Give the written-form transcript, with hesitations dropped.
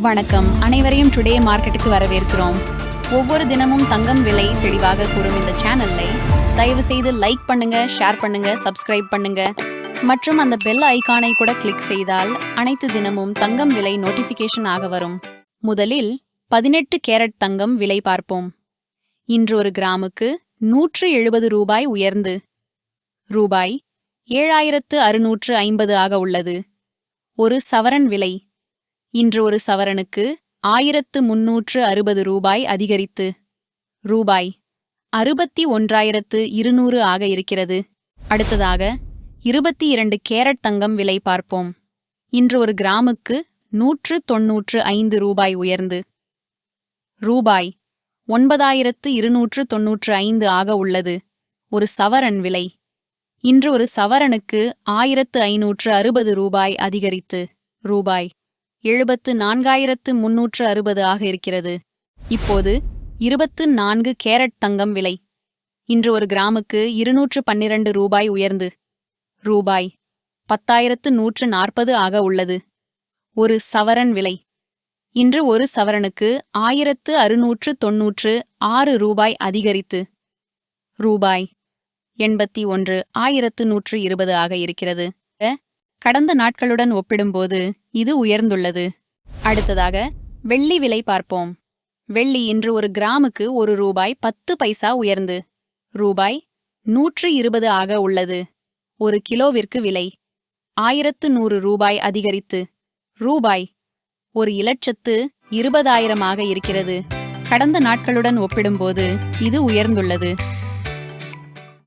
வணக்கம், அனைவரையும் டுடே மார்க்கெட்டுக்கு வரவேற்கிறோம். ஒவ்வொரு தினமும் தங்கம் விலை தெளிவாக கூறும் இந்த சேனலை தயவு செய்து லைக் பண்ணுங்க, ஷேர் பண்ணுங்க, சப்ஸ்கிரைப் பண்ணுங்க மற்றும் அந்த பெல் ஐகானை கூட கிளிக் செய்தால் அனைத்து தினமும் தங்கம் விலை நோட்டிபிகேஷன் ஆக வரும். முதலில் 18 கேரட் தங்கம் விலை பார்ப்போம். இன்று ஒரு கிராமுக்கு 170 ரூபாய் உயர்ந்து ரூபாய் 7650 ஆக உள்ளது. ஒரு சவரன் விலை இன்று ஒரு சவரனுக்கு 1360 ரூபாய் அதிகரித்து ரூபாய் 61200 ஆக இருக்கிறது. அடுத்ததாக 22 கேரட் தங்கம் விலை பார்ப்போம். இன்று ஒரு கிராமுக்கு 195 ரூபாய் உயர்ந்து ரூபாய் 9295 ஆக உள்ளது. ஒரு சவரன் விலை இன்று ஒரு சவரனுக்கு 1560 ரூபாய் அதிகரித்து ரூபாய் 74360 ஆக இருக்கிறது. இப்போது 24 கேரட் தங்கம் விலை இன்று ஒரு கிராமுக்கு 212 ரூபாய் உயர்ந்து ரூபாய் 10140 ஆக உள்ளது. ஒரு சவரன் விலை இன்று ஒரு சவரனுக்கு 1696 ரூபாய் அதிகரித்து ரூபாய் 81,120 ஆக இருக்கிறது. கடந்த நாட்களுடன் ஒப்பிடும்போது இது உயர்ந்துள்ளது. அடுத்ததாக வெள்ளி விலை பார்ப்போம். வெள்ளி இன்று ஒரு கிராமுக்கு 1 ரூபாய் 10 பைசா உயர்ந்து ரூபாய் 120 ஆக உள்ளது. ஒரு கிலோவிற்கு விலை 1100 ரூபாய் அதிகரித்து ரூபாய் 1,20,000 ஆக இருக்கிறது. கடந்த நாட்களுடன் ஒப்பிடும்போது இது உயர்ந்துள்ளது.